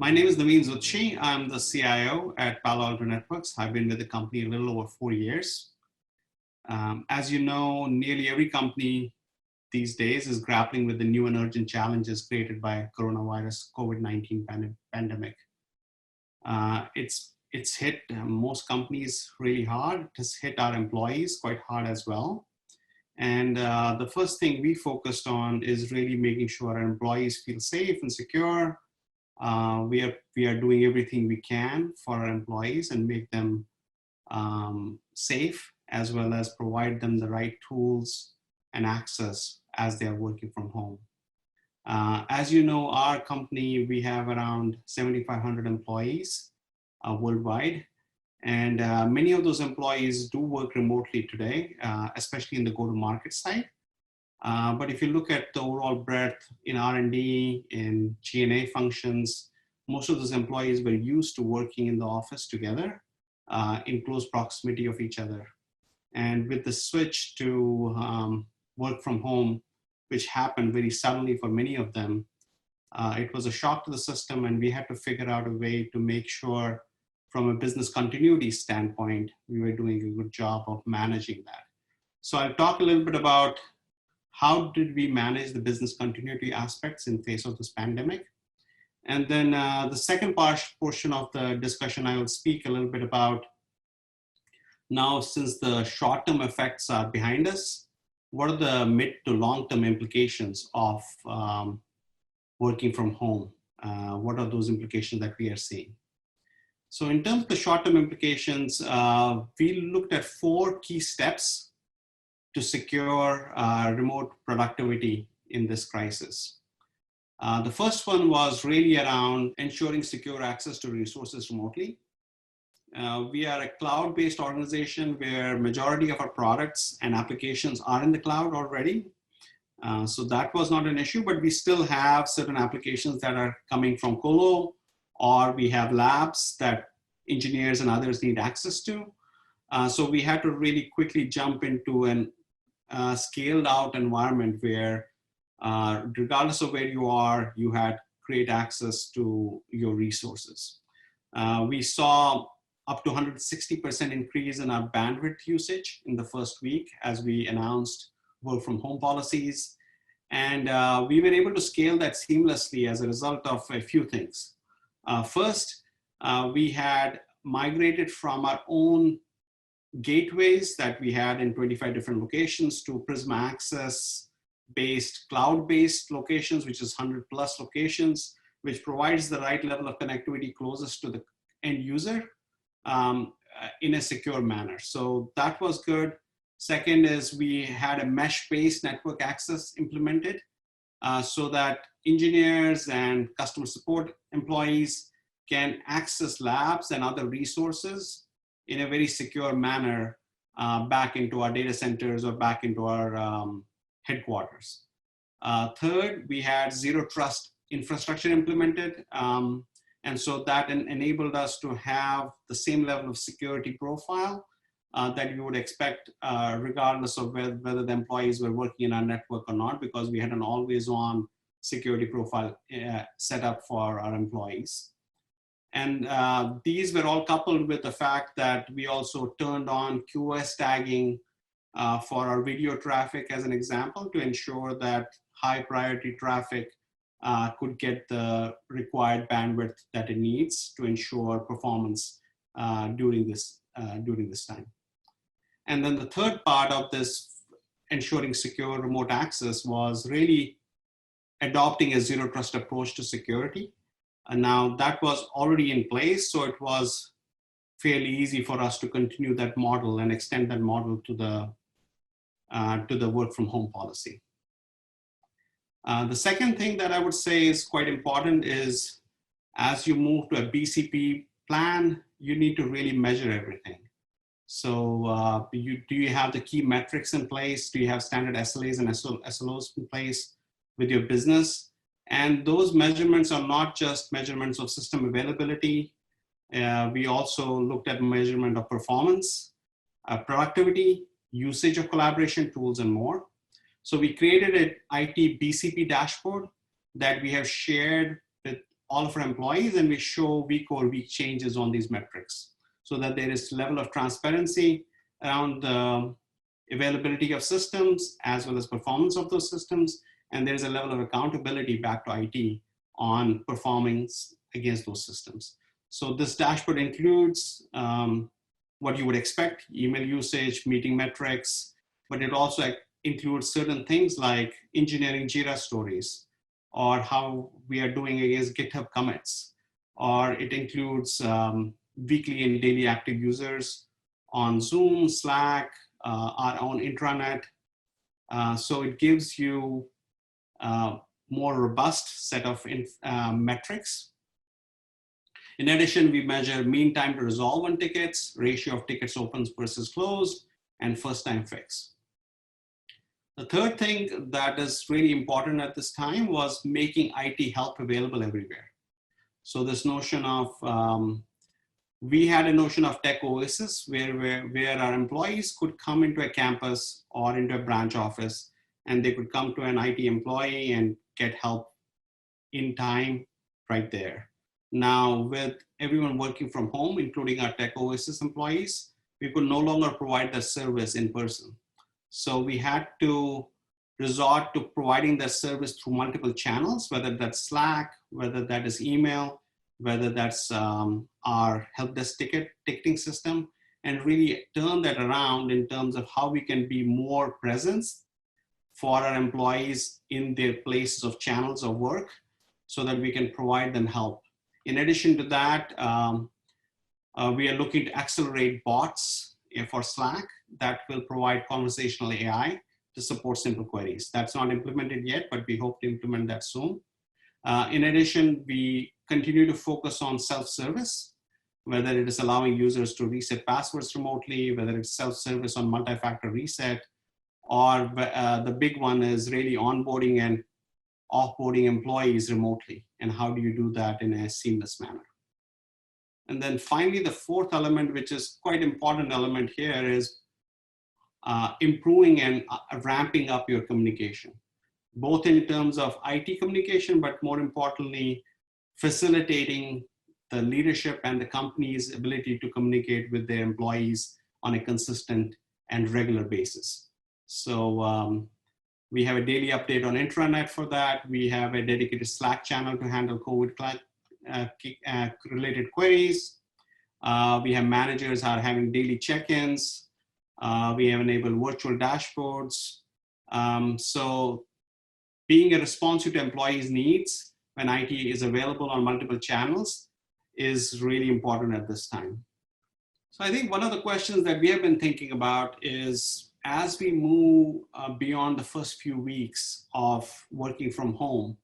My name is Naveen Zutshi. I'm the CIO at Palo Alto Networks. I've been with the company a little over 4 years. As you know, nearly every company these days is grappling with the new and urgent challenges created by coronavirus COVID-19 pandemic. It's hit most companies really hard. It has hit our employees quite hard as well. And the first thing we focused on is really making sure our employees feel safe and secure. We are doing everything we can for our employees and make them safe, as well as provide them the right tools and access as they are working from home. As you know, our company, we have around 7,500 employees worldwide. And many of those employees do work remotely today, especially in the go-to-market side. But if you look at the overall breadth in R&D, in G&A functions, most of those employees were used to working in the office together in close proximity of each other. And with the switch to work from home, which happened very suddenly for many of them, it was a shock to the system, and we had to figure out a way to make sure from a business continuity standpoint, we were doing a good job of managing that. So I'll talk a little bit about how did we manage the business continuity aspects in face of this pandemic. And then the second portion of the discussion, I will speak a little bit about now, since the short-term effects are behind us, what are the mid to long-term implications of working from home? What are those implications that we are seeing? So in terms of the short-term implications, we looked at 4 key steps to secure remote productivity in this crisis. The first one was really around ensuring secure access to resources remotely. We are a cloud-based organization where majority of our products and applications are in the cloud already. So that was not an issue, but we still have certain applications that are coming from colo, or we have labs that engineers and others need access to. So we had to really quickly jump into an scaled out environment where regardless of where you are, you had great access to your resources. We saw up to 160% increase in our bandwidth usage in the first week as we announced work from home policies. And we were able to scale that seamlessly as a result of a few things. First, we had migrated from our own gateways that we had in 25 different locations to Prisma Access-based, cloud-based locations, which is 100+ locations, which provides the right level of connectivity closest to the end user in a secure manner. So that was good. Second is we had a mesh-based network access implemented so that engineers and customer support employees can access labs and other resources in a very secure manner back into our data centers or back into our headquarters. Third, we had zero trust infrastructure implemented. And so that enabled us to have the same level of security profile that you would expect regardless of whether the employees were working in our network or not, because we had an always on security profile set up for our employees. And these were all coupled with the fact that we also turned on QoS tagging for our video traffic as an example to ensure that high priority traffic could get the required bandwidth that it needs to ensure performance during this time. And then the third part of this ensuring secure remote access was really adopting a zero trust approach to security. And now that was already in place, so it was fairly easy for us to continue that model and extend that model to the work from home policy. The second thing that I would say is quite important is as you move to a BCP plan, you need to really measure everything. So do you have the key metrics in place? Do you have standard SLAs and SLOs in place with your business? And those measurements are not just measurements of system availability. We also looked at measurement of performance, productivity, usage of collaboration tools, and more. So we created an IT BCP dashboard that we have shared with all of our employees, and we show week-over-week changes on these metrics so that there is level of transparency around the availability of systems as well as performance of those systems. And there is a level of accountability back to IT on performance against those systems. So this dashboard includes what you would expect, email usage, meeting metrics, but it also includes certain things like engineering Jira stories, or how we are doing against GitHub commits, or it includes weekly and daily active users on Zoom, Slack, our own intranet. So it gives you a more robust set of metrics. In addition, we measure mean time to resolve on tickets, ratio of tickets open versus closed, and first time fix. The third thing that is really important at this time was making IT help available everywhere. So this notion of, we had a notion of tech oasis where our employees could come into a campus or into a branch office, and they could come to an IT employee and get help in time right there. Now, with everyone working from home, including our tech oasis employees, we could no longer provide that service in person. So we had to resort to providing that service through multiple channels, whether that's Slack, whether that is email, whether that's our help desk ticketing system, and really turn that around in terms of how we can be more present for our employees in their places of channels of work so that we can provide them help. In addition to that, we are looking to accelerate bots for Slack that will provide conversational AI to support simple queries. That's not implemented yet, but we hope to implement that soon. In addition, we continue to focus on self-service, whether it is allowing users to reset passwords remotely, whether it's self-service on multi-factor reset, or the big one is really onboarding and offboarding employees remotely, and how do you do that in a seamless manner. And then finally, the fourth element, which is quite important element here, is improving and ramping up your communication, both in terms of IT communication, but more importantly, facilitating the leadership and the company's ability to communicate with their employees on a consistent and regular basis. So we have a daily update on intranet for that. We have a dedicated Slack channel to handle COVID related queries. We have managers are having daily check-ins. We have enabled virtual dashboards. So being a responsive to employees' needs when IT is available on multiple channels is really important at this time. So I think one of the questions that we have been thinking about is, as we move beyond the first few weeks of working from home,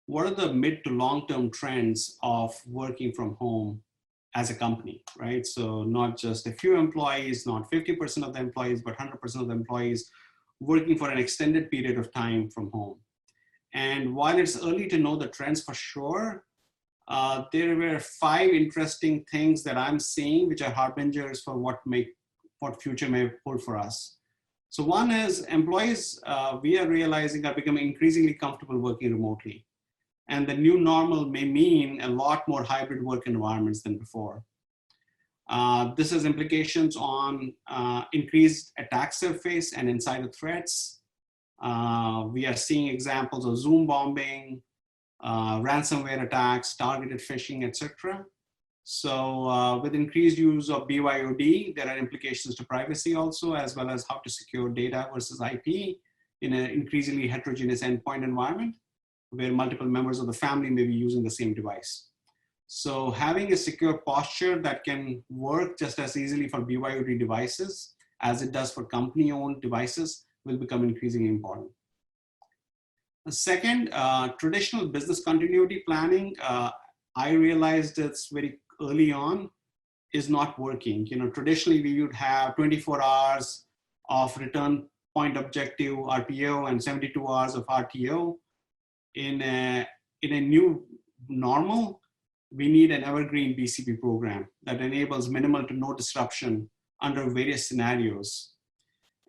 what are the mid to long-term trends of working from home as a company, right? So not just a few employees, not 50% of the employees, but 100% of the employees working for an extended period of time from home. And while it's early to know the trends for sure, there were 5 interesting things that I'm seeing which are harbingers for what future may hold for us. So one is employees, we are realizing, are becoming increasingly comfortable working remotely. And the new normal may mean a lot more hybrid work environments than before. This has implications on increased attack surface and insider threats. We are seeing examples of Zoom bombing, ransomware attacks, targeted phishing, etc. So with increased use of BYOD, there are implications to privacy also, as well as how to secure data versus IP in an increasingly heterogeneous endpoint environment where multiple members of the family may be using the same device. So having a secure posture that can work just as easily for BYOD devices as it does for company-owned devices will become increasingly important. The second, traditional business continuity planning, I realized it's very early on, is not working. Traditionally we would have 24 hours of return point objective RPO and 72 hours of RTO. In a new normal, we need an evergreen BCP program that enables minimal to no disruption under various scenarios.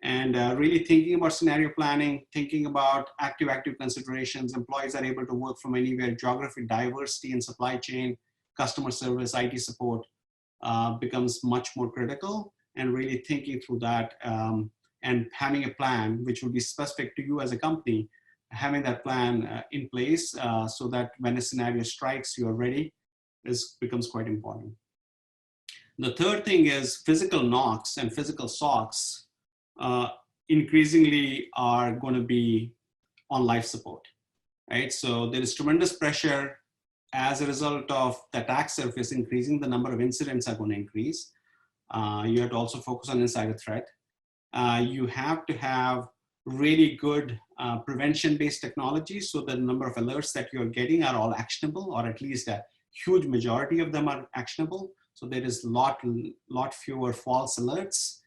And really thinking about scenario planning, thinking about active considerations. Employees are able to work from anywhere. Geographic diversity in supply chain, customer service, IT support becomes much more critical, and really thinking through that and having a plan which will be specific to you as a company, having that plan in place so that when a scenario strikes, you're ready, becomes quite important. The third thing is physical NOCs and physical SOCs increasingly are going to be on life support, right? So there is tremendous pressure as a result of the attack surface increasing. The number of incidents are going to increase. You have to also focus on insider threat. You have to have really good prevention-based technology so that the number of alerts that you're getting are all actionable, or at least a huge majority of them are actionable. So there is lot fewer false alerts.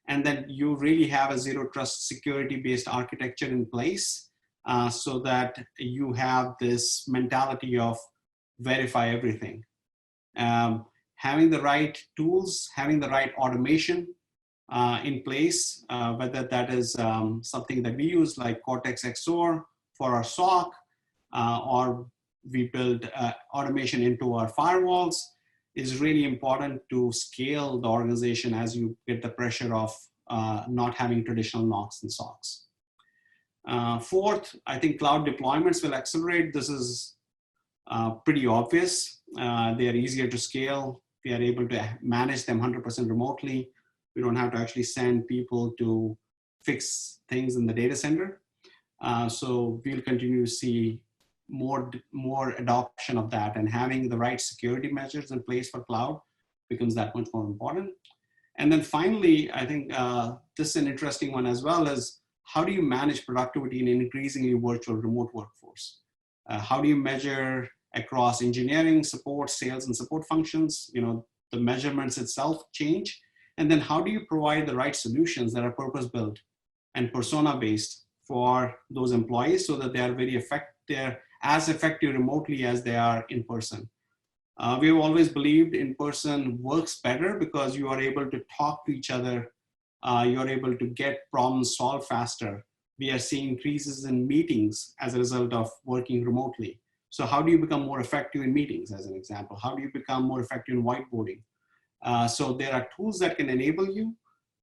And then you really have a zero trust security-based architecture in place so that you have this mentality of verify everything. Having the right tools, having the right automation in place, whether that is something that we use like Cortex XOR for our SOC, or we build automation into our firewalls, is really important to scale the organization as you get the pressure of not having traditional NOCs and SOCs. Fourth, I think cloud deployments will accelerate. This is pretty obvious. They are easier to scale. We are able to manage them 100% remotely. We don't have to actually send people to fix things in the data center. So we'll continue to see more adoption of that, and having the right security measures in place for cloud becomes that much more important. And then finally, I think this is an interesting one as well, is how do you manage productivity in an increasingly virtual remote workforce? How do you measure across engineering, support, sales, and support functions? You know, the measurements itself change. And then how do you provide the right solutions that are purpose-built and persona-based for those employees so that they are they're as effective remotely as they are in person? We've always believed in person works better because you are able to talk to each other. You're able to get problems solved faster. We are seeing increases in meetings as a result of working remotely. So how do you become more effective in meetings, as an example? How do you become more effective in whiteboarding? So there are tools that can enable you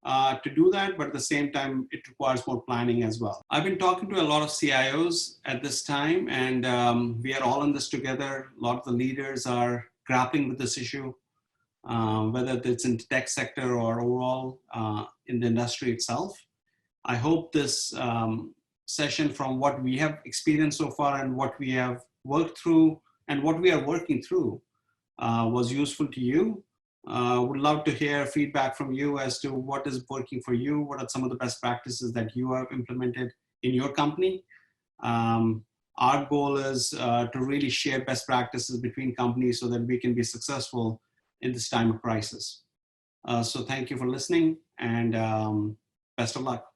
to do that, but at the same time, it requires more planning as well. I've been talking to a lot of CIOs at this time, and we are all in this together. A lot of the leaders are grappling with this issue, whether it's in the tech sector or overall in the industry itself. I hope this session, from what we have experienced so far and what we have worked through and what we are working through, was useful to you. Would love to hear feedback from you as to what is working for you. What are some of the best practices that you have implemented in your company? Our goal is to really share best practices between companies so that we can be successful in this time of crisis. So thank you for listening, and best of luck.